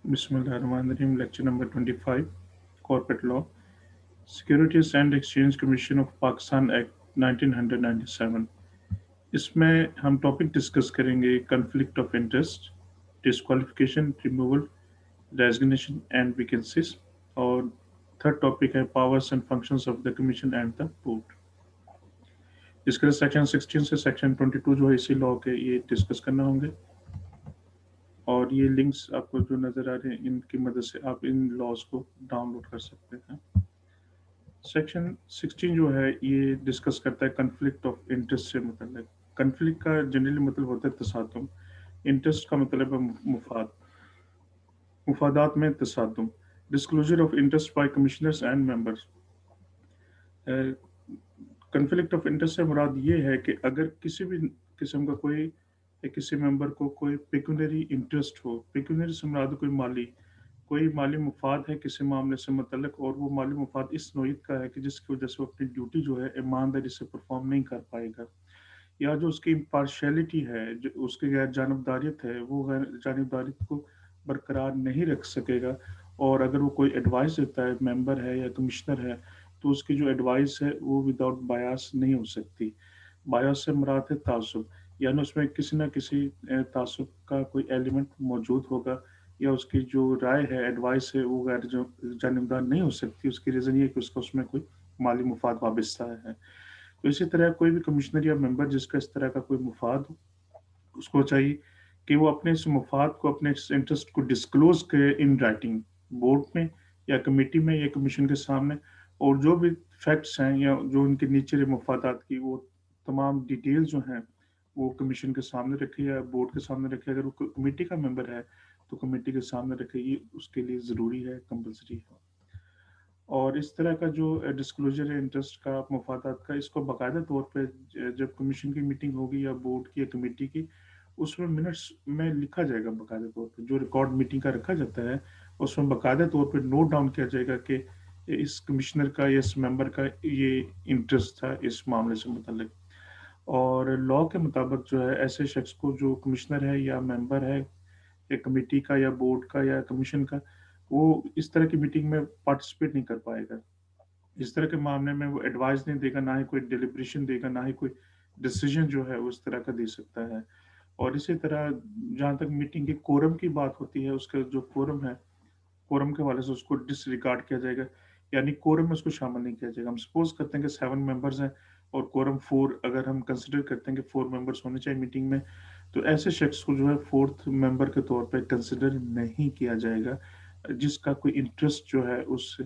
Bismillahirrahmanirrahim, lecture number 25, Corporate Law, Securities and Exchange Commission of Pakistan Act 1997. इसमें हम topic discuss करेंगे conflict of interest, disqualification, removal, resignation and vacancies, और third topic है powers and functions of the commission and the board. इसके section 16 से section 22 जो है इसी लॉ के ये डिस्कस करना होंगे, और ये लिंक्स आपको जो नज़र आ रहे हैं इनकी मदद से आप इन लॉज को डाउनलोड कर सकते हैं। सेक्शन 16 जो है ये डिस्कस करता है कन्फ्लिक्ट ऑफ इंटरेस्ट से मतलब। कन्फ्लिक्ट का जनरली मतलब होता है तसादुम, इंटरेस्ट का मतलब है मुफाद, मुफादात में तसादुम। Disclosure of interest by commissioners and members. Conflict of interest से मुराद ये है कि अगर किसी भी किस्म का कोई किसी मेंबर को कोई पेक्यूनरी इंटरेस्ट हो, पेक्यूनरी से मुराद कोई माली मुफाद है किसी मामले से मुतल्लिक, और वो माली मुफाद इस नोयत का है कि जिसकी वजह से वो अपनी ड्यूटी जो है ईमानदारी से परफॉर्म नहीं कर पाएगा, या जो उसकी इम्पार्शियलिटी है, जो उसकी गैर जानबदारियत है, वो गैर जानबदारियत को बरकरार नहीं रख सकेगा। और अगर वो कोई एडवाइस देता है, मेंबर है या कमिश्नर है, तो उसकी जो एडवाइस है वो विदाउट बायास नहीं हो सकती। बायास से मुराद है तासुब, यानी उसमें किसी न किसी तासुब का कोई एलिमेंट मौजूद होगा, या उसकी जो राय है, एडवाइस है, वो गैर जो जानबदार नहीं हो सकती। उसकी रीज़न ये है कि उसका उसमें कोई माली मुफाद वाबस्ता है। तो इसी तरह कोई भी कमिश्नर या मेंबर जिसका इस तरह का कोई मुफाद हो, उसको चाहिए कि वो अपने इस मुफाद को, अपने इस इंटरेस्ट को डिस्क्लोज करे इन राइटिंग, बोर्ड में या कमेटी में या कमीशन के सामने, और जो भी फैक्ट्स हैं या जो उनके नीचे मुफादात की वो तमाम डिटेल्स जो हैं वो कमीशन के सामने रखे या बोर्ड के सामने रखे। अगर वो कमेटी का मेंबर है तो कमेटी के सामने रखे, ये उसके लिए ज़रूरी है, कंपलसरी है। और इस तरह का जो डिस्क्लोजर है इंटरेस्ट का, मुफादात का, इसको बाकायदा तौर पे जब कमीशन की मीटिंग होगी या बोर्ड की या कमेटी की, उसमें मिनट्स में लिखा जाएगा। बाकायदा तौर पे जो रिकॉर्ड मीटिंग का रखा जाता है उसमें बाकायदा तौर पे नोट डाउन किया जाएगा कि इस कमिश्नर का या इस मेंबर का ये इंटरेस्ट था इस मामले से मुतल्लिक। और लॉ के मुताबिक जो है ऐसे शख्स को, जो कमिश्नर है या मेंबर है या कमेटी का या बोर्ड का या कमीशन का, वो इस तरह की मीटिंग में पार्टिसिपेट नहीं कर पाएगा। इस तरह के मामले में वो एडवाइस नहीं देगा, ना ही कोई डिलिब्रेशन देगा, ना ही कोई डिसीजन जो है उस तरह का दे सकता है। और इसी तरह जहाँ तक मीटिंग के कोरम की बात होती है, उसका जो कोरम है, कोरम के हवाले से उसको डिसरिगार्ड किया जाएगा, यानी कोरम में उसको शामिल नहीं किया जाएगा। हम सपोज करते हैं कि 7 मेंबर्स हैं और कोरम 4 अगर हम कंसिडर करते हैं कि 4 मेंबर्स होने चाहिए मीटिंग में, तो ऐसे शख्स को जो है फोर्थ मेंबर के तौर पे कंसिडर नहीं किया जाएगा, जिसका कोई इंटरेस्ट जो है उस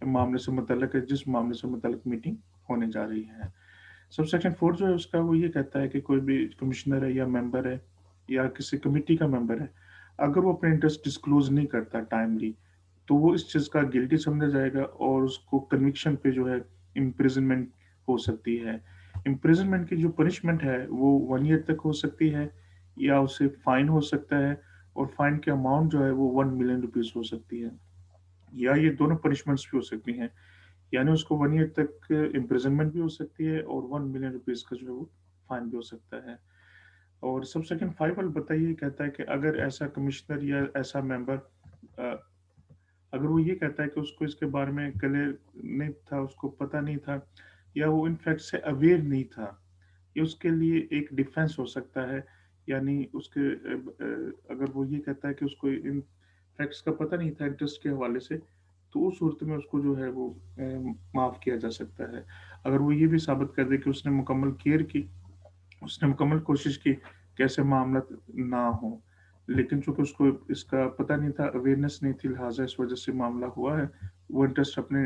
मामले से मुतल्लिक है, जिस मामले से मुतल्लिक मीटिंग होने जा रही है। सब सेक्शन 4 जो है उसका वो ये कहता है कि कोई भी कमिश्नर है या मेंबर है या किसी कमेटी का मेंबर है, अगर वो अपने इंटरेस्ट डिस्क्लोज नहीं करता टाइमली, तो वो इस चीज़ का गिल्टी समझा जाएगा और उसको कन्विक्शन पे जो है इम्प्रिजनमेंट हो सकती है। इम्प्रिजनमेंट की जो पनिशमेंट है वो 1 ईयर तक हो सकती है, या उसे फाइन हो सकता है, और फाइन की अमाउंट जो है वो 1 मिलियन रुपीज़ हो सकती है, या ये दोनों पनिशमेंट्स भी हो सकती हैं। यानी उसको 1 ईयर तक इम्प्रिजनमेंट भी हो सकती है और 1 मिलियन रुपीज़ का जो है वो फाइन भी हो सकता है। और सब सेकंड 5 वाला बताइए, कहता है कि अगर ऐसा कमिश्नर या ऐसा मेंबर अगर वो ये कहता है कि उसको इसके बारे में क्लियर नहीं था, उसको पता नहीं था, या वो इन फैक्ट से अवेयर नहीं था, ये उसके लिए एक डिफेंस हो सकता है। यानी उसके अगर वो ये कहता है कि उसको इन फैक्ट्स का पता नहीं था इंटरेस्ट के हवाले से, तो उस सूरत में उसको जो है वो माफ़ किया जा सकता है। अगर वो ये भी साबित कर दे कि उसने मुकम्मल केयर की, उसने मुकम्मल कोशिश की कि ऐसे मामला ना हो, लेकिन चूँकि उसको इसका पता नहीं था, अवेयरनेस नहीं थी, लिहाज़ा इस वजह से मामला हुआ है, वो इंटरेस्ट अपने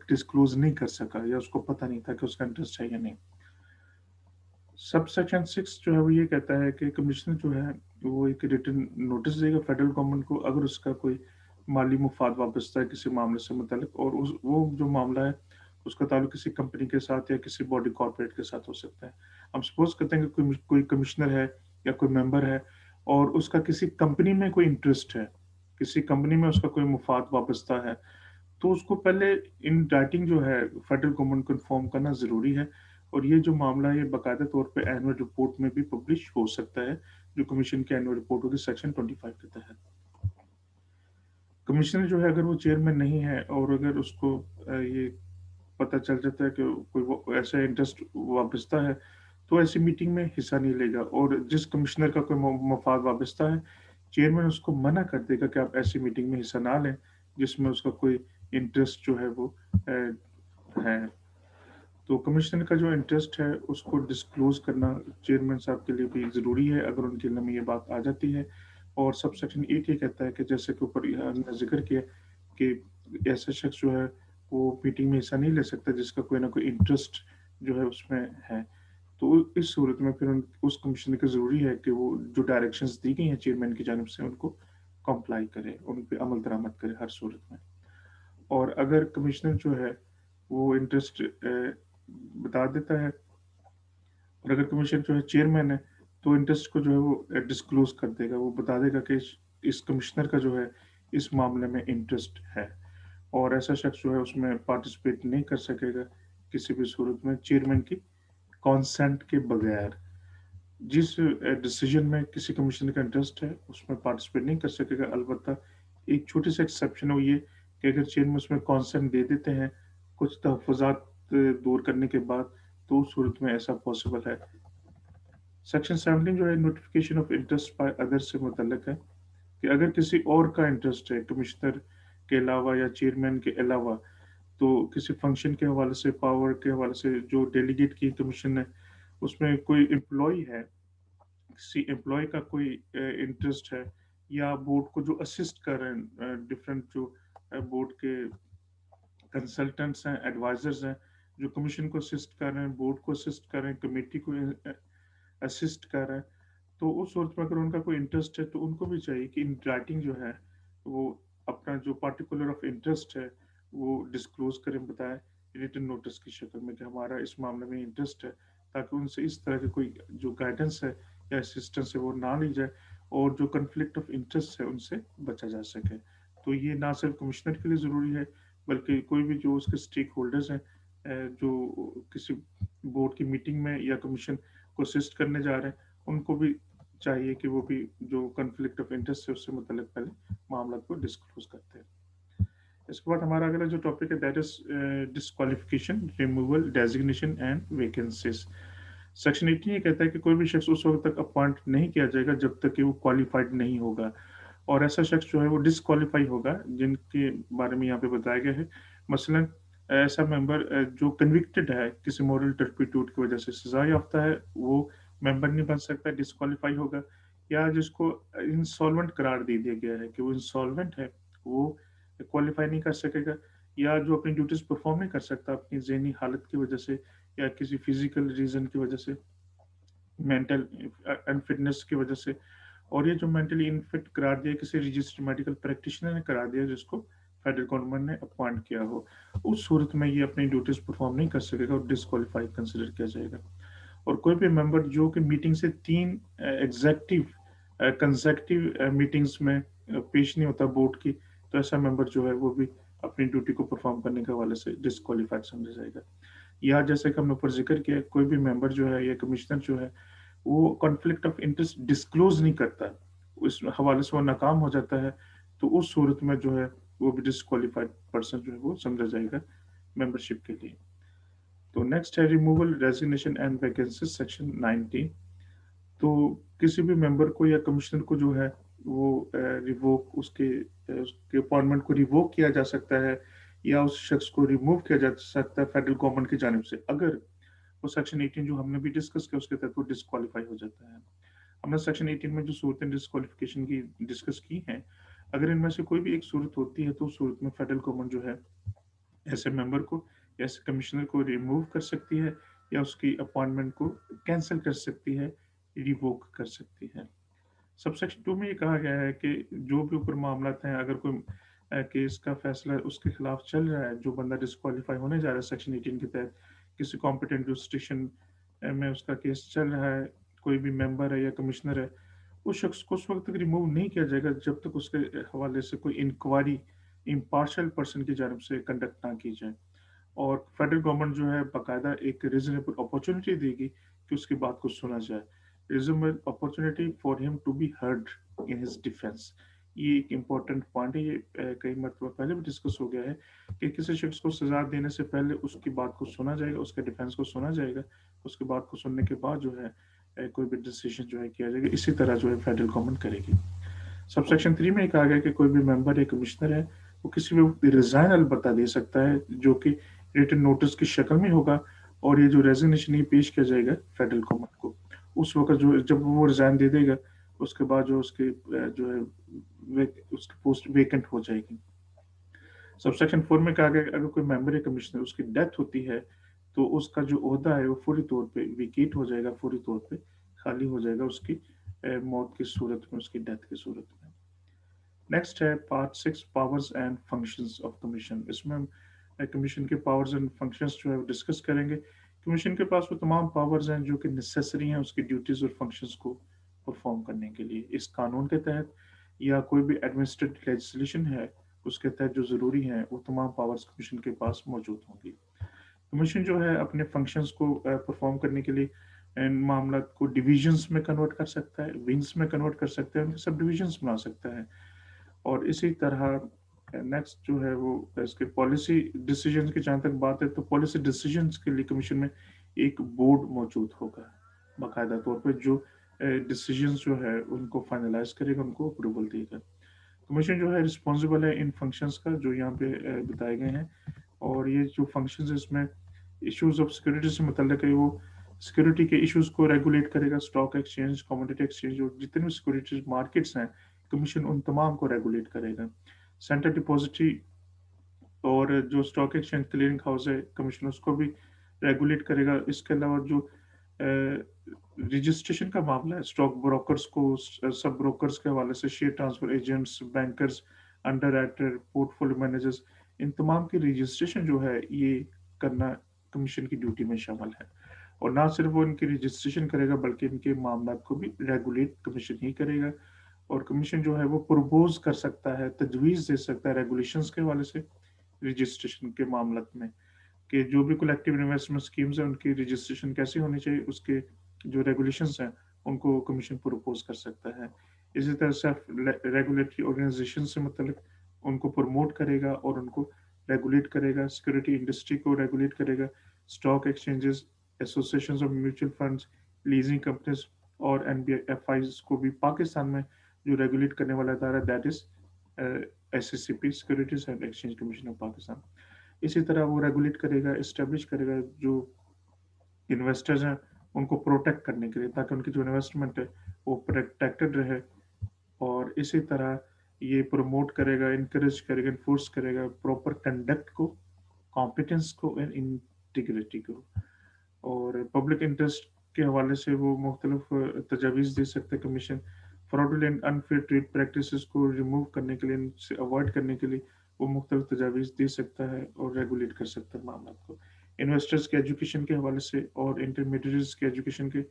डिस्क्लोज़ नहीं कर सका, या उसको पता नहीं था कि उसका इंटरेस्ट है या नहीं। सब सेक्शन 6 जो है वो ये कहता है कि कमिश्नर जो है वो एक रिटन नोटिस देगा फेडरल गवर्नमेंट को अगर उसका कोई माली मुफाद वाबस्ता है किसी मामले से मुतल्लिक, और वो जो मामला है उसका ताल्लुक किसी कंपनी के साथ या किसी बॉडी कॉर्पोरेट के साथ हो सकता है। हम सपोज करते हैं कि कोई कमिश्नर है या कोई मेंबर है और उसका किसी कंपनी में कोई इंटरेस्ट है, किसी कंपनी में उसका कोई मुफाद वाबस्ता है, तो उसको पहले इन राइटिंग जो है फेडरल गवर्नमेंट को इन्फॉर्म करना ज़रूरी है। और ये जो मामला है ये बाकायदा तौर पे एनुअल रिपोर्ट में भी पब्लिश हो सकता है, जो कमीशन की एनुअल रिपोर्ट होगी सेक्शन 25 के तहत। कमिश्नर जो है अगर वो चेयरमैन नहीं है और अगर उसको ये पता चल जाता है कि कोई वो ऐसा इंटरेस्ट वाबस्ता है, तो ऐसी मीटिंग में हिस्सा नहीं लेगा और जिस कमिश्नर का कोई मफाद वाबस्ता है, चेयरमैन उसको मना कर देगा कि आप ऐसी मीटिंग में हिस्सा ना लें, जिसमें उसका कोई इंटरेस्ट जो है वो है। तो कमिश्नर का जो इंटरेस्ट है, उसको डिस्क्लोज़ करना चेयरमैन साहब के लिए भी ज़रूरी है, अगर उनके दिल में ये बात आ जाती है। और सबसेक्शन 8 ये कहता है कि जैसे कि ऊपर हमने ज़िक्र किया कि ऐसा शख्स जो है, वो मीटिंग में हिस्सा नहीं ले सकता जिसका कोई ना कोई इंटरेस्ट जो है उसमें है। तो इस सूरत में फिर उस कमिश्नर को ज़रूरी है कि वो जो डायरेक्शंस दी गई हैं चेयरमैन की जानिब से, उनको कम्प्लाई करे, उन पे अमल दरामद करे हर सूरत में। और अगर कमिश्नर जो है, वो इंटरेस्ट बता देता है और अगर कमीशन जो है चेयरमैन है, तो इंटरेस्ट को जो है वो डिस्क्लोज़ कर देगा। वो बता देगा कि इस कमिश्नर का जो है, इस मामले में इंटरेस्ट है और ऐसा शख्स जो है उसमें पार्टिसिपेट नहीं कर सकेगा किसी भी सूरत में चेयरमैन की कॉन्सेंट के बगैर। जिस डिसीजन में किसी कमिश्नर का इंटरेस्ट है, उसमें पार्टिसिपेट नहीं कर सकेगा। अलबत्ता एक छोटी-सी एक्सेप्शन है, वो ये कि अगर चेयरमैन उसमें कॉन्सेंट दे देते हैं, कुछ तहफ़्फ़ुज़ात दूर करने के बाद, तो उस सूरत में ऐसा पॉसिबल है। सेक्शन 17 जो है notification of interest by others से मुतल्लिक है कि अगर किसी और का इंटरेस्ट है कमिश्नर के अलावा या चेयरमैन के अलावा, तो किसी फंक्शन के हवाले से, पावर के हवाले से जो डेलीगेट की कमीशन है, उसमें कोई एम्प्लॉई है, किसी एम्प्लॉय का कोई इंटरेस्ट है या बोर्ड को जो असिस्ट कर रहे हैं, डिफरेंट जो बोर्ड के कंसल्टेंट्स हैं, एडवाइजर्स हैं, जो कमीशन को असिस्ट कर रहे हैं, बोर्ड को असिस्ट कर रहे हैं, कमेटी को असिस्ट कर रहे हैं, तो उस सूरत में अगर उनका कोई इंटरेस्ट है, तो उनको भी चाहिए कि इन राइटिंग जो है, वो अपना जो पार्टिकुलर ऑफ इंटरेस्ट है, वो डिस्क्लोज़ करें, बताएँ रिटन नोटिस की शक्ल में कि हमारा इस मामले में इंटरेस्ट है, ताकि उनसे इस तरह की कोई जो गाइडेंस है या असिस्टेंस है, वो ना ली जाए और जो कॉन्फ्लिक्ट ऑफ इंटरेस्ट है, उनसे बचा जा सके। तो ये ना सिर्फ़ कमिश्नर के लिए ज़रूरी है, बल्कि कोई भी जो उसके स्टेक होल्डर्स हैं, जो किसी बोर्ड की मीटिंग में या कमीशन को असिस्ट करने जा रहे हैं, उनको भी चाहिए कि वो भी जो कॉन्फ्लिक्ट ऑफ इंटरेस्ट है उससे मुतल्लिक पहले मामला को डिस्क्लोज करते हैं। इसके बाद हमारा अगला जो टॉपिक है that is disqualification, removal, designation and vacancies. Section 18 ये कहता है कि कोई भी शख्स उस वक्त तक अपॉइंट नहीं किया जाएगा जब तक कि वो क्वालिफाइड नहीं होगा और ऐसा शख्स जो है वो डिस्क्वालीफाई होगा जिनके बारे में यहाँ पे बताया गया है। मसलन ऐसा मेंबर जो कन्विक्टेड है किसी मॉरल टर्पीट्यूड की वजह से सजा याफ्ता है, वो मेंबर नहीं बन सकता, डिस्क्वालीफाई होगा। या जिसको इंसॉल्वेंट करार दे दिया गया है कि वो इंसॉल्वेंट है, वो क्वालिफाई नहीं कर सकेगा। या जो अपनी ड्यूटीज परफॉर्म नहीं कर सकता अपनी जहनी हालत की वजह से या किसी फिजिकल रीजन की वजह से, मेंटल अनफिटनेस की वजह से। और ये जो मेंटली इनफिट करार दिया किसी रजिस्टर्ड मेडिकल प्रैक्टिशनर ने करार दिया जिसको फेडरल गवर्नमेंट ने अपॉइंट किया हो, उस सूरत में ये अपनी ड्यूटीज परफॉर्म नहीं कर सकेगा और डिस्क्वालीफाई कंसिडर किया जाएगा। और कोई भी मेंबर जो कि मीटिंग से 3 एग्जेक्टिव कंसेक्टिव मीटिंग्स में पेश नहीं होता बोर्ड की, तो ऐसा मेंबर जो है वो भी अपनी ड्यूटी को परफॉर्म करने के हवाले से डिस्क्वालीफाइड समझा जाएगा। या जैसे कि हमने ऊपर जिक्र किया, कोई भी मेंबर जो है या कमिश्नर जो है, वो कॉन्फ्लिक्ट ऑफ इंटरेस्ट डिस्क्लोज नहीं करता, उस हवाले से वो नाकाम हो जाता है, तो उस सूरत में जो है वो भी डिस्क्वालीफाइड पर्सन जो है वो समझा जाएगा मेंबरशिप के लिए। तो नेक्स्ट है removal, resignation and vacancy, section 19। तो किसी भी मेंबर को या कमिश्नर को जो है वो रिवोक उसके अपॉइंटमेंट को रिवोक किया जा सकता है या उस शख्स को रिमूव किया जा सकता है फेडरल गवर्नमेंट की जानिब से, अगर वो सेक्शन 18 जो हमने भी डिस्कस किया उसके तहत वो डिस्क्वालीफाई हो जाता है। हमने सेक्शन 18 में जो सूरतें डिस्क्वालिफिकेशन की डिस्कस की हैं, अगर इनमें से कोई भी एक सूरत होती है, तो उस सूरत में फेडरल गवर्नमेंट जो है ऐसे मेंबर को या ऐसे कमिश्नर को रिमूव कर सकती है या उसकी अपॉइंटमेंट को कैंसिल कर सकती है, रिवोक कर सकती है। सबसेक्शन 2 में ये कहा गया है कि जो भी ऊपर मामलात हैं, अगर कोई केस का फैसला उसके खिलाफ चल रहा है, जो बंदा डिस्क्वालीफाई होने जा रहा है सेक्शन 18 के तहत, किसी कॉम्पिटेंट जुरिस्डिक्शन में उसका केस चल रहा है, कोई भी मेंबर है या कमिश्नर है, उस शख्स को उस वक्त तक रिमूव नहीं किया जाएगा जब तक उसके हवाले से कोई इंक्वायरी इम्पार्शियल पर्सन की जानब से कंडक्ट ना की जाए और फेडरल गवर्नमेंट जो है बाकायदा एक रीजनेबल अपॉर्चुनिटी देगी कि उसकी बात को सुना जाए, reasonable opportunity for him to be heard in his defence. ये एक इम्पोर्टेंट पॉइंट है, ये कई मरतबा पहले भी डिस्कस हो गया है कि किसी शख्स को सज़ा देने से पहले उसकी बात को सुना जाएगा, उसके डिफेंस को सुना जाएगा, उसकी बात को सुनने के बाद जो है कोई भी डिसीजन जो है किया जाएगा। इसी तरह जो है फेडरल गवर्नमेंट करेगी। सबसेक्शन 3 में कहा गया कि कोई भी मेंबर या कमिश्नर है, वो किसी भी वक़्त रिज़ाइन अलबत्ता दे सकता है, जो कि रिटन नोटिस की शक्ल में होगा, और ये जो रेज़िग्नेशन ये पेश किया जाएगा फेडरल गवर्नमेंट को। उस वक़्त जो जब वो रिज़ाइन दे देगा, उसके बाद जो उसके जो है उसकी पोस्ट वेकेंट हो जाएगी। सबसेक्शन 4 में कहा गया कि अगर कोई मेंबर या कमिश्नर उसकी डेथ होती है, तो उसका जो ओहदा है वो फौरी तौर पे वेकेट हो जाएगा, फौरी तौर पे खाली हो जाएगा उसकी मौत की सूरत में, उसकी डेथ की सूरत में। नेक्स्ट है part 6, powers and functions of commission. इसमें हम कमीशन के पावर्स एंड फंक्शंस जो है वो डिस्कस करेंगे। कमीशन के पास वो तमाम पावर्स हैं जो कि नेसेसरी हैं उसकी ड्यूटीज और फंक्शंस को परफॉर्म करने के लिए। इस कानून के तहत या कोई भी एडमिनिस्ट्रेटिव लेजिस्लेशन है उसके तहत जो ज़रूरी हैं वो तमाम पावर्स कमीशन के पास मौजूद होंगी। कमीशन जो है अपने फंक्शंस को परफॉर्म करने के लिए इन मामला को डिविजन्स में कन्वर्ट कर सकता है, विंग्स में कन्वर्ट कर सकता है, उनके सब डिविजन्स बना सकता है। और इसी तरह नेक्स्ट जो है वो इसके पॉलिसी डिसीजंस की जहाँ तक बात है, तो पॉलिसी डिसीजंस के लिए कमीशन में एक बोर्ड मौजूद होगा बाकायदा तौर पे, जो डिसीजंस जो है उनको फाइनलाइज करेगा, उनको अप्रूवल देगा। कमीशन जो है रिस्पॉन्सिबल है इन फंक्शंस का जो यहाँ पे बताए गए हैं। और ये जो फंक्शंस है इसमें इश्यूज ऑफ सिक्योरिटी से मतलब है, वो सिक्योरिटी के इश्यूज को रेगुलेट करेगा। स्टॉक एक्सचेंज, कमोडिटी एक्सचेंज और जितने भी सिक्योरिटीज मार्केट्स हैं, कमीशन उन तमाम को रेगुलेट करेगा। सेंट्रल डिपॉजिटरी और जो स्टॉक एक्सचेंज क्लियरिंग हाउस है, कमीशन उसको भी रेगुलेट करेगा। इसके अलावा जो रजिस्ट्रेशन का मामला है, स्टॉक ब्रोकर्स को सब ब्रोकर्स के हवाले से, share transfer agents, bankers, underwriter, portfolio managers, इन तमाम की रजिस्ट्रेशन जो है ये करना कमीशन की ड्यूटी में शामिल है। और ना सिर्फ वो इनकी रजिस्ट्रेशन करेगा बल्कि इनके मामला को भी रेगुलेट कमीशन ही करेगा। और कमीशन जो है वो प्रपोज कर सकता है, तजवीज़ दे सकता है रेगुलेशंस के हवाले से रजिस्ट्रेशन के मामला में, कि जो भी कलेक्टिव इन्वेस्टमेंट स्कीम्स हैं उनकी रजिस्ट्रेशन कैसी होनी चाहिए, उसके जो रेगुलेशंस हैं उनको कमीशन प्रपोज कर सकता है। इसी तरह सेल्फ रेगुलेटरी ऑर्गेनाइजेशन से मतलब उनको प्रमोट करेगा और उनको रेगुलेट करेगा। सिक्योरिटी इंडस्ट्री को रेगुलेट करेगा। Stock exchanges, associations of mutual funds, leasing companies और एनबीएफआईज को भी पाकिस्तान में जो रेगुलेट करने वाला अदारा, that is SECP, Securities and Exchange Commission of Pakistan. इसी तरह वो रेगुलेट करेगा, इस्टेब्लिश करेगा जो इन्वेस्टर्स हैं उनको प्रोटेक्ट करने के लिए, ताकि उनकी जो इन्वेस्टमेंट है वो प्रोटेक्टेड रहे। और इसी तरह ये प्रमोट करेगा, इनकरेज करेगा, इन्फोर्स करेगा प्रॉपर कंडक्ट को, कॉम्पिटेंस को एंड इंटीग्रिटी को। और पब्लिक इंटरेस्ट के हवाले से वो मुख्तलिफ तजावीज़ दे सकते हैं commission. Fraudulent unfair trade practices को रिमूव करने के लिए, इनसे अवॉइड करने के लिए वो मुख्तलिफ तजावीज़ दे सकता है और रेगुलेट कर सकता है मामला को। इन्वेस्टर्स के एजुकेशन के हवाले से और इंटरमीडिएट्स के एजुकेशन के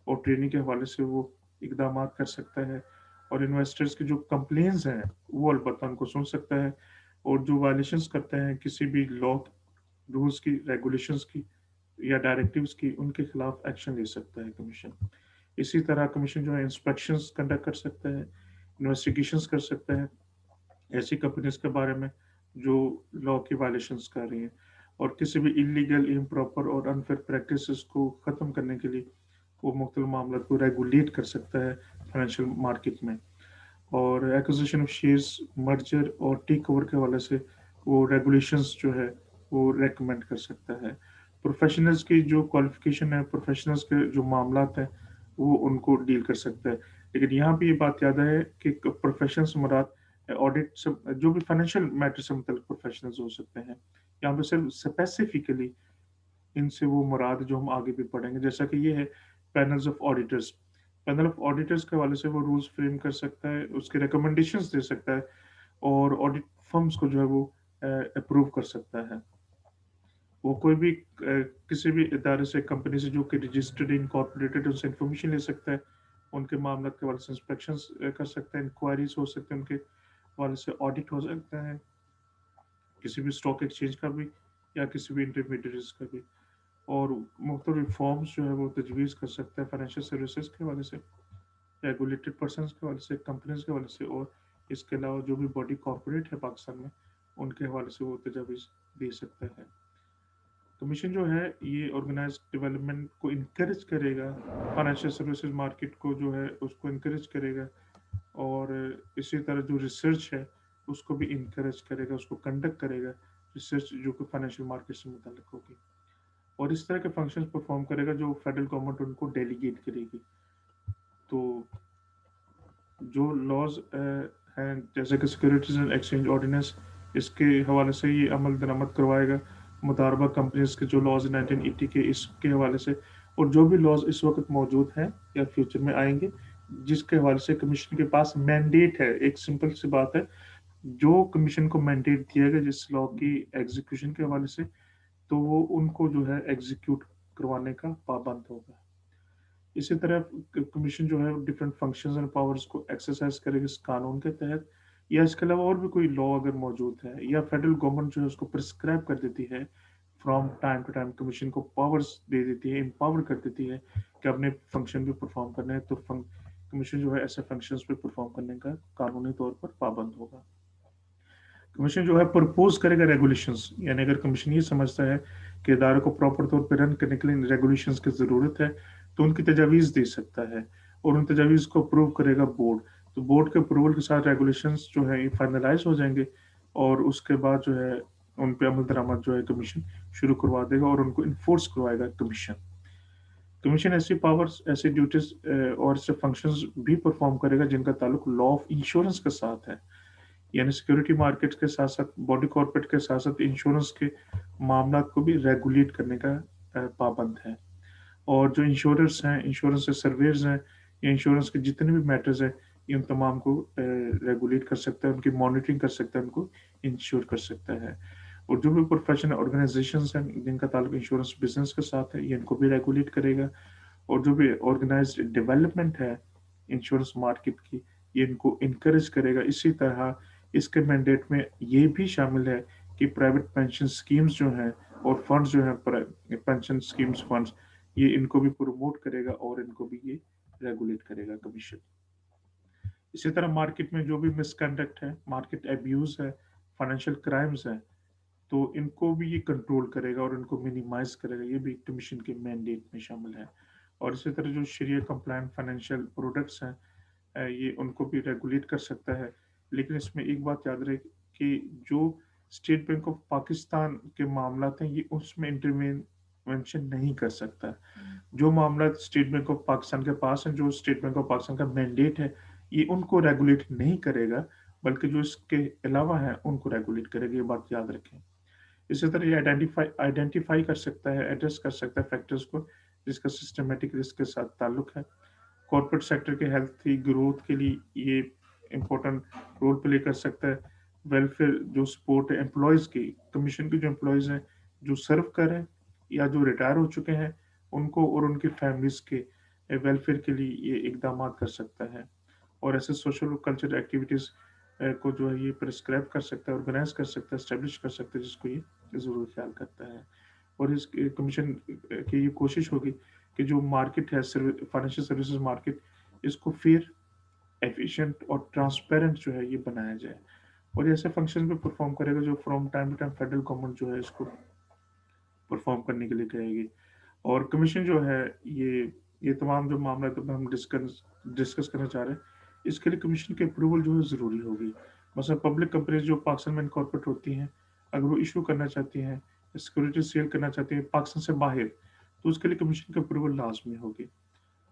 और ट्रेनिंग के हवाले से वो इकदाम कर सकता है। और इन्वेस्टर्स की जो कंप्लेंट्स हैं वो अलबत्ता उनको सुन सकता है। और जो वायलेशंस करते हैं किसी भी लॉ, रूल्स की, रेगुलेशंस की या डायरेक्टिव्स की, उनके खिलाफ एक्शन ले सकता है कमीशन। इसी तरह कमीशन जो है इंस्पेक्शंस कंडक्ट कर सकता है, इन्वेस्टिगेशंस कर सकता है ऐसी कंपनीज के बारे में जो लॉ की वायलेशंस कर रही हैं। और किसी भी इलीगल, इम्प्रॉपर और अनफेयर प्रैक्टिसेस को ख़त्म करने के लिए वो मुख्तलिफ मामला को रेगुलेट कर सकता है फाइनेंशियल मार्केट में। और एक्विजिशन ऑफ शेयर्स, मर्जर और टेक ओवर के हवाले से वो रेगुलेशंस जो है वो रेकमेंड कर सकता है। प्रोफेशनल्स की जो क्वालिफिकेशन है, प्रोफेशनल्स के जो मामला हैं वो उनको डील कर सकता है। लेकिन यहाँ भी ये बात याद है कि प्रोफेशन से मुराद ऑडिट से, जो भी फाइनेंशियल मैटर से मतलब प्रोफेशनल्स हो सकते हैं, यहाँ पे सिर्फ स्पेसिफिकली इनसे वो मुराद जो हम आगे भी पढ़ेंगे, जैसा कि ये है panels of auditors. Panel of auditors के हवाले से वो रूल्स फ्रेम कर सकता है, उसके रिकमेंडेशंस दे सकता है और ऑडिट फर्म्स को जो है वो अप्रूव कर सकता है। वो कोई भी किसी भी इदारे से, कंपनी से जो कि रजिस्टर्ड इनकॉर्पोरेटेड, उनसे इंफॉर्मेशन ले सकता है, उनके मामला के हवाले से इंस्पेक्शंस कर सकता है, इंक्वायरीज हो सकते हैं, उनके हवाले से ऑडिट हो सकता है, किसी भी स्टॉक एक्सचेंज का भी या किसी भी इंटरमीडिएट्स का भी। और मुख्तलिफ रिफॉर्म्स जो है वो तजवीज़ कर सकता है फाइनेंशियल सर्विसेज के हवाले से, रेगुलेटेड पर्सनस के हवाले से, कंपनीज के हवाले से और اس کے علاوہ جو بھی बॉडी कॉर्पोरेट है पाकिस्तान में उनके हवाले से वो तजावीज़ दे सकता है। कमीशन जो है ये ऑर्गेनाइज्ड डेवलपमेंट को इनकरेज करेगा, फाइनेंशियल सर्विसेज मार्केट को जो है उसको इनकरेज करेगा, और इसी तरह जो रिसर्च है उसको भी इनकरेज करेगा, उसको कंडक्ट करेगा, रिसर्च जो कि फाइनेंशियल मार्केट से मुताल्लिक होगी, और इस तरह के फंक्शंस परफॉर्म करेगा जो फेडरल गवर्नमेंट उनको डेलीगेट करेगी। तो जो लॉज हैं जैसे कि सिक्योरिटीज एंड एक्सचेंज ऑर्डिनेंस, इसके हवाले से ये अमल दरामद करवाएगा, मुतारबा कंपनीज के जो लॉज 1980 के इसके हवाले से, और जो भी लॉज इस वक्त मौजूद हैं या फ्यूचर में आएंगे जिसके हवाले से कमीशन के पास मैंडेट है। एक सिंपल सी बात है, जो कमीशन को मैंडेट दिया गया जिस लॉ की एग्जीक्यूशन के हवाले से, तो वो उनको जो है एग्जीक्यूट करवाने का पाबंद होगा। इसी तरह कमीशन जो है डिफरेंट फंक्शंस एंड पावर्स को एक्सरसाइज करेगी इस कानून के तहत, या इसके अलावा और भी कोई लॉ अगर मौजूद है या फेडरल गवर्नमेंट जो है उसको प्रिस्क्राइब कर देती है, from time to time commission को पावर्स दे देती है, एम्पावर कर देती है कि अपने फंक्शन भी परफॉर्म करने हैं, तो कमीशन जो है ऐसे फंक्शंस पे परफॉर्म करने का कानूनी तौर पर पाबंद होगा। कमीशन जो है प्रपोज करेगा रेगुलेशंस, यानी अगर कमीशन ये समझता है कि इदारे को प्रॉपर तौर पर रन करने के लिए रेगुलेशंस की ज़रूरत है, तो उनकी तजावीज़ दे सकता है, और उन तजावीज़ को अप्रूव करेगा बोर्ड। तो बोर्ड के अप्रूवल के साथ रेगुलेशंस जो है ये फाइनलाइज हो जाएंगे, और उसके बाद जो है उन पे अमल दरामद जो है कमीशन शुरू करवा देगा और उनको इन्फोर्स करवाएगा कमीशन। कमीशन ऐसी पावर्स, ऐसी ड्यूटीज और ऐसे फंक्शंस भी परफॉर्म करेगा जिनका ताल्लुक लॉ ऑफ इंश्योरेंस के साथ है, यानी सिक्योरिटी मार्केट के साथ साथ बॉडी कॉर्पोरेट के साथ साथ इंश्योरेंस के मामला को भी रेगुलेट करने का पाबंद है। और जो इंश्योरेंस हैं, इंश्योरेंस के सर्वेयर्स हैं, या इंश्योरेंस के जितने भी मैटर्स हैं, इन तमाम को रेगुलेट कर सकता है, उनकी मॉनिटरिंग कर सकता है, उनको इंश्योर कर सकता है। और जो भी प्रोफेशनल ऑर्गेनाइजेशंस हैं जिनका ताल्लुक इंश्योरेंस बिजनेस के साथ है, ये इनको भी रेगुलेट करेगा। और जो भी ऑर्गेनाइज्ड डेवलपमेंट है इंश्योरेंस मार्केट की, ये इनको इनकरेज करेगा। इसी तरह इसके मैंडेट में ये भी शामिल है कि प्राइवेट पेंशन स्कीम्स जो हैं और फंड्स जो हैं, पेंशन स्कीम्स फंड्स, ये इनको भी प्रमोट करेगा और इनको भी ये रेगुलेट करेगा कमीशन। इसी तरह मार्केट में जो भी मिसकंडक्ट है, मार्केट एब्यूज है, फाइनेंशियल क्राइम्स है, तो इनको भी ये कंट्रोल करेगा और इनको मिनिमाइज करेगा, ये भी कमीशन के मैंडेट में शामिल है। और इसी तरह जो शरिया कंप्लायंट फाइनेंशियल प्रोडक्ट्स हैं, ये उनको भी रेगुलेट कर सकता है। लेकिन इसमें एक बात याद रहे कि जो स्टेट बैंक ऑफ पाकिस्तान के मामला हैं, ये उसमें इंटरवेंशन नहीं कर सकता। जो मामला स्टेट बैंक ऑफ पाकिस्तान के पास है, जो स्टेट बैंक ऑफ पाकिस्तान का मैंडेट है, ये उनको रेगुलेट नहीं करेगा, बल्कि जो इसके अलावा है उनको रेगुलेट करेगा, ये बात याद रखें। इसी तरह ये आइडेंटिफाई कर सकता है, एड्रेस कर सकता है फैक्टर्स को जिसका सिस्टमेटिक रिस्क के साथ ताल्लुक है। कॉर्पोरेट सेक्टर के हेल्थी ग्रोथ के लिए ये इम्पोर्टेंट रोल प्ले कर सकता है। वेलफेयर जो सपोर्ट है एम्प्लॉयज़ की, कमीशन के जो एम्प्लॉयज़ हैं जो सर्व कर रहे हैं या जो रिटायर हो चुके हैं, उनको और उनकी फैमिलीज़ के वेलफेयर के लिए ये इकदाम कर सकता है। और ऐसे सोशल और कल्चरल एक्टिविटीज़ को जो है ये प्रिस्क्राइब कर सकता है, ऑर्गेनाइज कर सकता है, स्टैब्लिश कर सकता है, जिसको ये ज़रूर ख्याल करता है। और इस कमीशन की ये कोशिश होगी कि जो मार्केट है फाइनेंशियल सर्विसेज मार्केट, इसको फेयर, एफिशिएंट और ट्रांसपेरेंट जो है ये बनाया जाए, और ऐसे फंक्शन भी परफॉर्म करेगा जो from time to time federal government जो है इसको परफॉर्म करने के लिए कहेगी। और कमीशन जो है ये तमाम जो मामला तो हम डिस्कस करना चाह रहे हैं, इसके लिए कमीशन की अप्रूवल जो है ज़रूरी होगी। मसलन पब्लिक कंपनीज जो पाकिस्तान में इनकॉर्पोरेट होती हैं, अगर वो इशू करना चाहती हैं, सिक्योरिटी सेल करना चाहती हैं पाकिस्तान से बाहर, तो उसके लिए कमीशन की अप्रूवल लाजमी होगी।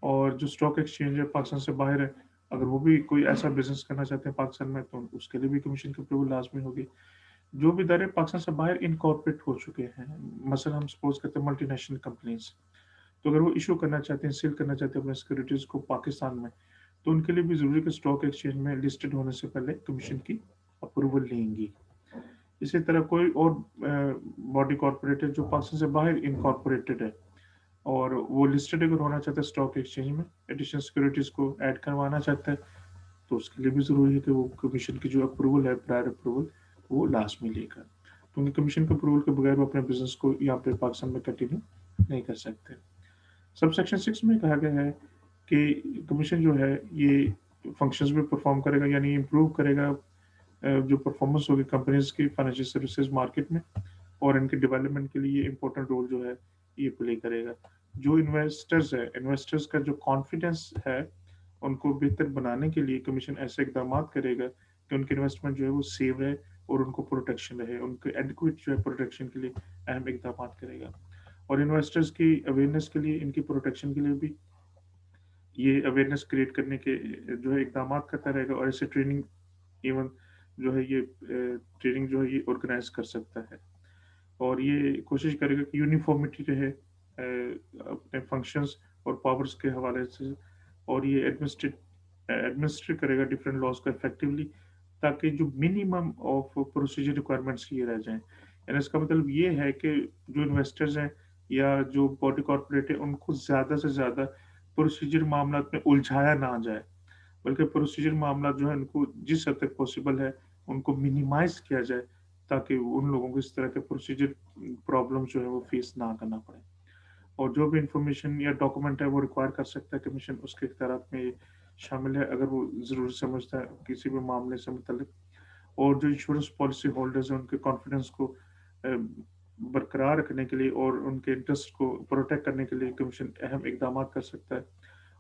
और जो स्टॉक एक्सचेंज है पाकिस्तान से बाहर है, अगर वो भी कोई ऐसा बिजनेस करना चाहते हैं पाकिस्तान में, तो उसके लिए भी कमीशन की अप्रूवल लाजमी होगी। जो भी इदारे पाकिस्तान से बाहर इनकॉर्पोरेट हो चुके हैं, मसलन हम सपोज करते हैं मल्टीनेशनल कंपनीज, तो अगर वो इशू करना चाहते हैं, सेल करना चाहते हैं अपने सिक्योरिटीज़ को पाकिस्तान में, तो उनके लिए भी ज़रूरी है कि स्टॉक एक्सचेंज में लिस्टेड होने से पहले कमीशन की अप्रूवल लेंगी। इसी तरह कोई और बॉडी कॉर्पोरेट है जो पाकिस्तान से बाहर इनकॉर्पोरेटेड है और वो लिस्टेड अगर होना चाहता है स्टॉक एक्सचेंज में, एडिशनल सिक्योरिटीज़ को ऐड करवाना चाहता है, तो उसके लिए भी ज़रूरी है कि वो कमीशन की जो अप्रूवल है, प्रायर अप्रूवल, वो लाजमी लेगा, क्योंकि कमीशन के अप्रूवल के बगैर वो अपने बिजनेस को यहाँ पे पाकिस्तान में कंटिन्यू नहीं कर सकते। सब सेक्शन 6 में कहा गया है कि कमीशन जो है ये फंक्शंस भी परफॉर्म करेगा, यानी इम्प्रूव करेगा जो परफॉर्मेंस होगी कंपनीज की फाइनेंशियल सर्विसेज मार्केट में, और इनके डेवलपमेंट के लिए इम्पोर्टेंट रोल जो है ये प्ले करेगा। जो इन्वेस्टर्स है, इन्वेस्टर्स का जो कॉन्फिडेंस है उनको बेहतर बनाने के लिए कमीशन ऐसे इकदाम करेगा कि उनकी इन्वेस्टमेंट जो है वो सेव रहे और उनको प्रोटेक्शन रहे, उनके एडिक्वेट जो है प्रोटेक्शन के लिए अहम इकदाम करेगा। और इन्वेस्टर्स की अवेयरनेस के लिए, इनकी प्रोटेक्शन के लिए भी ये अवेयरनेस क्रिएट करने के जो है इकदाम करता रहेगा, और ऐसे ट्रेनिंग इवन जो है ये ट्रेनिंग जो है ये ऑर्गेनाइज कर सकता है, और ये कोशिश करेगा कि यूनिफॉर्मिटी रहे अपने फंक्शंस और पावर्स के हवाले से, और ये एडमिनिस्ट्रेट करेगा डिफरेंट लॉज को इफेक्टिवली, ताकि जो मिनिमम ऑफ प्रोसीजर रिक्वायरमेंट्स ये रह जाएं। यानी इसका मतलब ये है कि जो इन्वेस्टर्स हैं या जो बॉडी कॉर्पोरेट है उनको ज़्यादा से ज़्यादा प्रोसीजर मामला में उलझाया ना जाए, बल्कि प्रोसीजर मामला जो है उनको जिस हद तक पॉसिबल है उनको मिनिमाइज किया जाए, ताकि उन लोगों को इस तरह के प्रोसीजर प्रॉब्लम जो है वो फेस ना करना पड़े। और जो भी इंफॉर्मेशन या डॉक्यूमेंट है वो रिक्वायर कर सकता है कमीशन, उसके इख्तियारात में ये शामिल है अगर वो ज़रूरी समझता है किसी भी मामले से मुतल्लिक। और जो इंश्योरेंस पॉलिसी होल्डर्स हैं उनके कॉन्फिडेंस को बरकरार रखने के लिए और उनके इंटरेस्ट को प्रोटेक्ट करने के लिए कमीशन अहम इकदाम कर सकता है।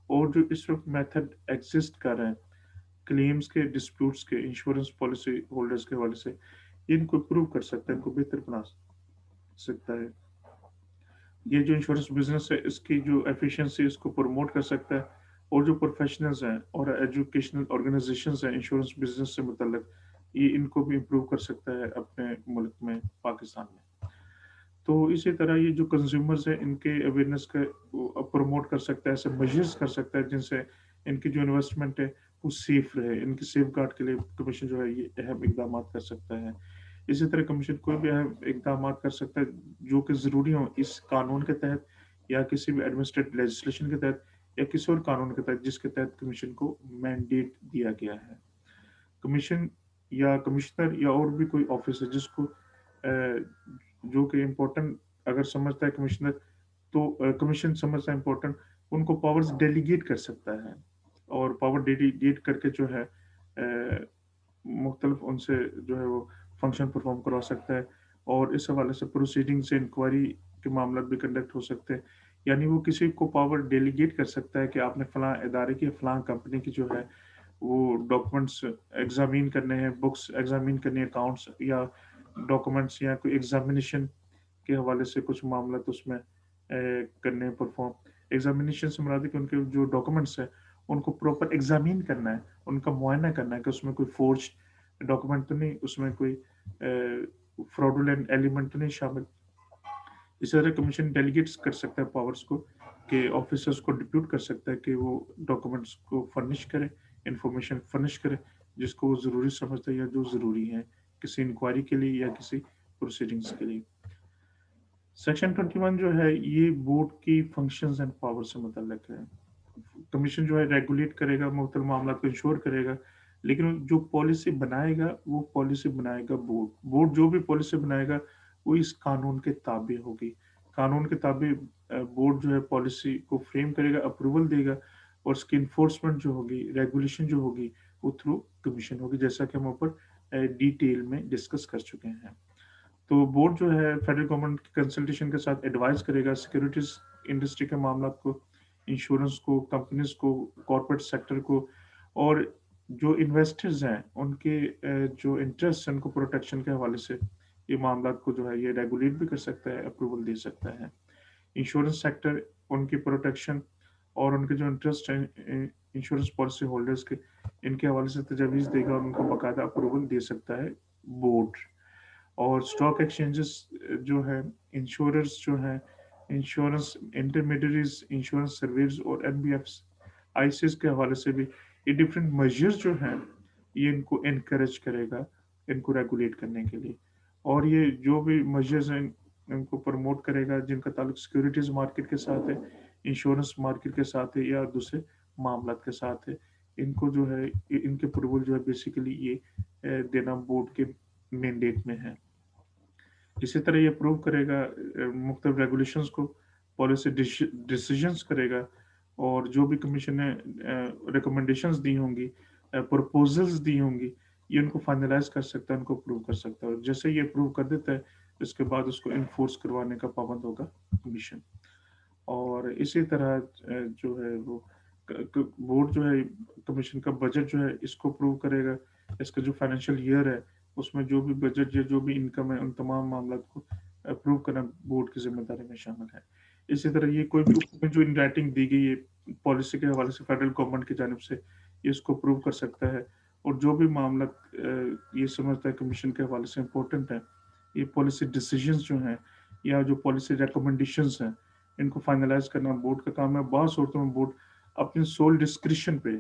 और जो इस वक्त मेथड एग्जिस्ट कर रहे हैं क्लेम्स के, डिस्प्यूट्स के, इंश्योरेंस पॉलिसी होल्डर्स के हवाले से, इनको इम्प्रूव कर सकता है, इनको बेहतर बना सकता है। ये जो इंश्योरेंस बिजनेस है इसकी जो एफिशिएंसी इसको प्रमोट कर सकता है, और जो प्रोफेशनल्स हैं और एजुकेशनल ऑर्गेनाइजेशंस हैं इंश्योरेंस बिजनेस से मुतल्लिक, ये इनको भी इम्प्रूव कर सकता है अपने मुल्क में, पाकिस्तान में। तो इसी तरह ये जो कंज्यूमर्स हैं इनके अवेयरनेस का प्रमोट कर सकता है, ऐसे मेजर्स कर सकता है जिनसे इनकी जो इन्वेस्टमेंट है वो सेफ रहे, इनकी सेफ गार्ड के लिए कमीशन जो है ये अहम इकदाम कर सकता है। इसी तरह कमीशन कोई भी अहम इकदाम कर सकता है जो कि ज़रूरी हो इस कानून के तहत, या किसी भी एडमिनिस्ट्रेटिव लेजिस्लेशन के तहत, या किसी और कानून के तहत जिसके तहत कमीशन को मैंडेट दिया गया है। कमीशन या कमिश्नर या और भी कोई ऑफिस है जिसको जो कि इम्पोर्टेंट अगर समझता है कमिश्नर, तो कमीशन समझता है इम्पोर्टेंट, उनको पावर्स डेलीगेट कर सकता है, और पावर डेलीगेट करके जो है मुख्तलिफ उनसे जो है वो फंक्शन परफॉर्म करवा सकता है, और इस हवाले से प्रोसीडिंग से इंक्वायरी के मामला भी कंडक्ट हो सकते हैं। यानी वो किसी को पावर डेलीगेट कर सकता है कि आपने फलां इदारे की, फलां कंपनी की जो है वो डॉक्यूमेंट्स एग्जामिन करने हैं, बुक्स एग्जामिन करनी है, अकाउंट्स या डॉक्यूमेंट्स, या कोई एग्जामिनेशन के हवाले से कुछ मामला तो उसमें करने हैं परफॉर्म। एग्जामिनेशन से मुराद है कि उनके जो डॉक्यूमेंट्स हैं उनको प्रॉपर एग्जामिन करना है, उनका मुआयना करना है कि उसमें कोई फोर्ज डॉक्यूमेंट तो नहीं, उसमें कोई फ्रॉडुलेंट एलिमेंट तो नहीं शामिल। इस तरह कमीशन डेलीगेट्स कर सकता है पावर्स को, कि ऑफिसर्स को डिप्यूट कर सकता है कि वो डॉक्यूमेंट्स को फर्निश करें, इंफॉर्मेशन फर्निश करें जिसको वो ज़रूरी समझता है या जो ज़रूरी है किसी इंक्वायरी के लिए या किसी प्रोसीडिंग्स के लिए। सेक्शन 21 जो है ये बोर्ड की फंक्शंस एंड पावर से मुतल्लिक है। कमीशन जो है रेगुलेट करेगा, मुख्तलिफ मामला को इंश्योर करेगा, लेकिन जो पॉलिसी बनाएगा वो पॉलिसी बनाएगा बोर्ड। बोर्ड जो भी पॉलिसी बनाएगा वो इस कानून के ताबे होगी। कानून के ताबे बोर्ड जो है पॉलिसी को फ्रेम करेगा, अप्रूवल देगा, और उसकी इन्फोर्समेंट जो होगी, रेगुलेशन जो होगी वो थ्रू कमीशन होगी, जैसा कि हम ऊपर डिटेल में डिस्कस कर चुके हैं। तो बोर्ड जो है फेडरल गवर्नमेंट की कंसल्टेशन के साथ एडवाइस करेगा सिक्योरिटीज इंडस्ट्री के मामला को, इंश्योरेंस को, कंपनीज को, कॉर्पोरेट सेक्टर को, और जो इन्वेस्टर्स हैं उनके जो इंटरेस्ट हैं उनको प्रोटेक्शन के हवाले से ये मामला को जो है ये रेगुलेट भी कर सकता है, अप्रूवल दे सकता है। इंश्योरेंस सेक्टर, उनकी प्रोटेक्शन और उनके जो इंटरेस्ट हैं इंश्योरेंस पॉलिसी होल्डर्स के, इनके हवाले से तजावीज़ देगा और उनको बाकायदा अप्रूवल दे सकता है बोर्ड। और स्टॉक एक्सचेंजेस जो है, इंश्योरर्स जो है, इंश्योरेंस इंटरमीडियरीज, इंश्योरेंस सर्विस और एनबीएफ्स आईसीएस के हवाले से भी ये डिफरेंट मेजर्स जो हैं ये इनको इनकरेज करेगा इनको रेगुलेट करने के लिए। और ये जो भी मेजर्स हैं इनको प्रमोट करेगा जिनका ताल्लुक सिक्योरिटीज मार्केट के साथ है, इंश्योरेंस मार्केट के साथ है, या दूसरे मामलात के साथ है। इनको जो है इनके अप्रूवल जो है बेसिकली ये देना बोर्ड के मैंडेट में है। इसी तरह ये अप्रूव करेगा मुख्तलिफ रेगुलेशंस को, पॉलिसी डिसीजंस करेगा, और जो भी कमीशन ने रिकमेंडेशंस दी होंगी, प्रपोजल्स दी होंगी, ये उनको फाइनलाइज कर सकता है, उनको अप्रूव कर सकता है, और जैसे ये अप्रूव कर देता है, इसके बाद उसको इन्फोर्स करवाने का पाबंद होगा कमीशन। और इसी तरह जो है वो बोर्ड जो है कमीशन का बजट जो है इसको अप्रूव करेगा। इसका जो फाइनेंशियल ईयर है उसमें जो भी बजट या जो भी इनकम है उन तमाम मामला को अप्रूव करना बोर्ड की जिम्मेदारी में शामिल है। इसी तरह ये कोई भी हुक्म जो इन राइटिंग दी गई है पॉलिसी के हवाले से फेडरल गवर्नमेंट की जानिब से, ये इसको अप्रूव कर सकता है। और जो भी मामला ये समझता है कमीशन के हवाले से इम्पोर्टेंट है, ये पॉलिसी डिसीजंस जो हैं या जो पॉलिसी रिकमेंडेशंस हैं, इनको फाइनलाइज करना बोर्ड का काम है। बहुत सूरतों में बोर्ड अपनी सोल डिस्क्रिशन पे,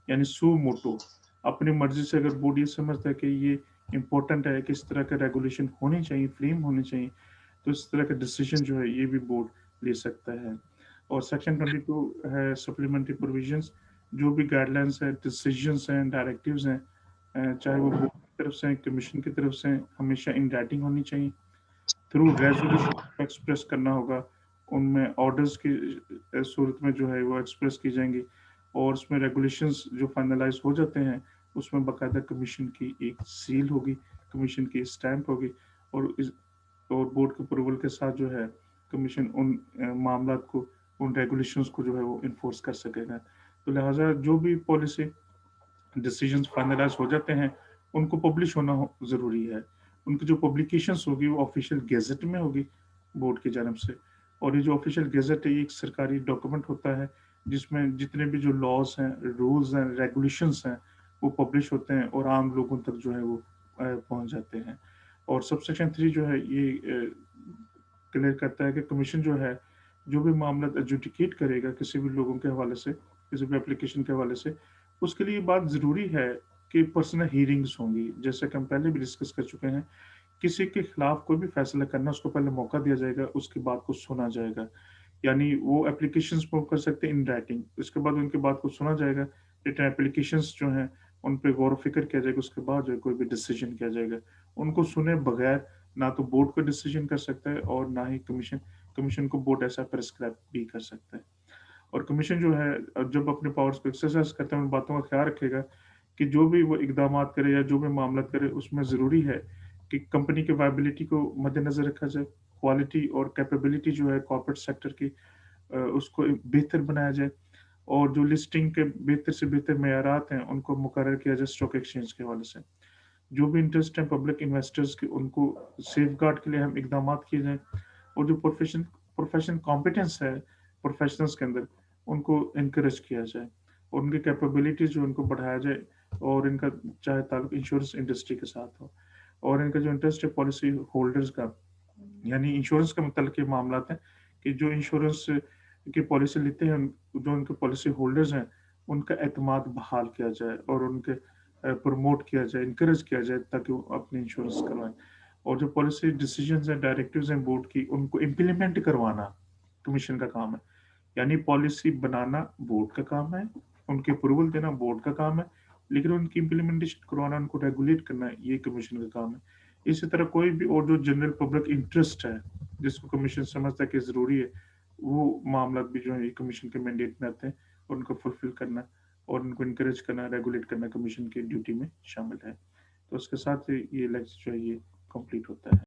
यानी सू मोटो, अपनी मर्जी से अगर बोर्ड ये समझता है कि ये इम्पोर्टेंट है कि इस तरह के रेगुलेशन होनी चाहिए, फ्रेम होने चाहिए, तो इस तरह का डिसीजन जो है ये भी बोर्ड ले सकता है। और सेक्शन 22 है सप्लीमेंट्री प्रोविजंस, जो भी गाइडलाइंस है, डिसीजंस हैं, डायरेक्टिव्स हैं, चाहे वो बोर्ड की तरफ से कमीशन की तरफ से, हमेशा इन राइटिंग होनी चाहिए। थ्रू रेजोल्यूशन एक्सप्रेस करना होगा, उनमें ऑर्डर्स की सूरत में जो है वो एक्सप्रेस की जाएंगी। और उसमें रेगुलेशंस जो फाइनलाइज हो जाते हैं उसमें बाकायदा कमीशन की एक सील होगी, कमीशन की स्टैंप होगी, और और बोर्ड के अप्रूवल के साथ जो है कमीशन उन मामला को, उन रेगुलेशंस को जो है वो इन्फोर्स कर सकेगा। तो लिहाजा जो भी पॉलिसी डिसीजंस फाइनलाइज हो जाते हैं उनको पब्लिश होना ज़रूरी है। उनकी जो पब्लिकेशंस होगी वो ऑफिशियल गेजेट में होगी बोर्ड की जानब से। और ये जो ऑफिशियल गेजेट है ये एक सरकारी डॉक्यूमेंट होता है जिसमें जितने भी जो लॉज हैं, रूल्स हैं, रेगुलेशंस हैं, वो पब्लिश होते हैं और आम लोगों तक जो है वो पहुंच जाते हैं। और सबसेक्शन 3 जो है ये क्लियर करता है कि कमीशन जो है जो भी मामला एजुडिकेट करेगा किसी भी लोगों के हवाले से, किसी भी एप्लीकेशन के हवाले से, उसके लिए बात ज़रूरी है कि पर्सनल हीयरिंग्स होंगी। जैसे कि हम पहले भी डिस्कस कर चुके हैं, किसी के खिलाफ कोई भी फैसला करना उसको पहले मौका दिया जाएगा, उसकी बात को सुना जाएगा। यानी वो एप्लीकेशंस मूव कर सकते हैं इन राइटिंग, उसके बाद उनकी बात को सुना जाएगा। रिटन एप्लीकेशंस जो हैं उन पे गौर फ़िक्र किया जाएगा, उसके बाद जो है कोई भी डिसीजन किया जाएगा। उनको सुने बगैर ना तो बोर्ड कोई डिसीजन कर सकता है और ना ही कमीशन कमीशन को बोर्ड ऐसा प्रेस्क्राइब भी कर सकता है। और कमीशन जो है जब अपने पावर्स को एक्सरसाइज करता है उन बातों का ख्याल रखेगा कि जो भी वो इकदामात करे या जो भी मामला करे उसमें ज़रूरी है कि कंपनी की वायबिलिटी को मद्देनज़र रखा जाए, क्वालिटी और कैपेबिलिटी जो है कॉर्पोरेट सेक्टर की उसको बेहतर बनाया जाए, और जो लिस्टिंग के बेहतर से बेहतर मेयारात हैं उनको मुकर्रर किया जाए स्टॉक एक्सचेंज के हवाले से। जो भी इंटरेस्ट है पब्लिक इन्वेस्टर्स के उनको सेफगार्ड के लिए हम इकदामात किए जाएँ, और जो प्रोफेशन कॉम्पिटेंस है प्रोफेशनल्स के अंदर उनको इनकरेज किया जाए और उनकी कैपेबिलिटीज जो उनको बढ़ाया जाए, और इनका चाहे ताल्लुक इंश्योरेंस इंडस्ट्री के साथ हो, और इनका जो इंटरेस्ट है पॉलिसी होल्डर्स का, यानी इंश्योरेंस के मतलब ये मामला हैं कि जो इंश्योरेंस की पॉलिसी लेते हैं जो उनके पॉलिसी होल्डर्स हैं उनका एतमाद बहाल किया जाए और उनके प्रमोट किया जाए, इनकरेज किया जाए ताकि वो अपनी इंश्योरेंस करवाएं। और जो पॉलिसी डिसीजंस हैं, डायरेक्टिव्स हैं बोर्ड की, उनको इम्प्लीमेंट करवाना कमीशन का काम है। यानी पॉलिसी बनाना बोर्ड का काम है, उनकी अप्रूवल देना बोर्ड का काम है, लेकिन उनकी इम्प्लीमेंटेशन करवाना, उनको रेगुलेट करना ये कमीशन का काम है। इसी तरह कोई भी और जो जनरल पब्लिक इंटरेस्ट है जिसको कमीशन समझता है कि ज़रूरी है, वो मामला भी जो है कमीशन के मैंडेट में आते हैं, उनको फुलफिल करना और उनको इनकरेज करना, रेगुलेट करना कमीशन की ड्यूटी में शामिल है। तो उसके साथ ये लेक्चर जो है ये कंप्लीट होता है।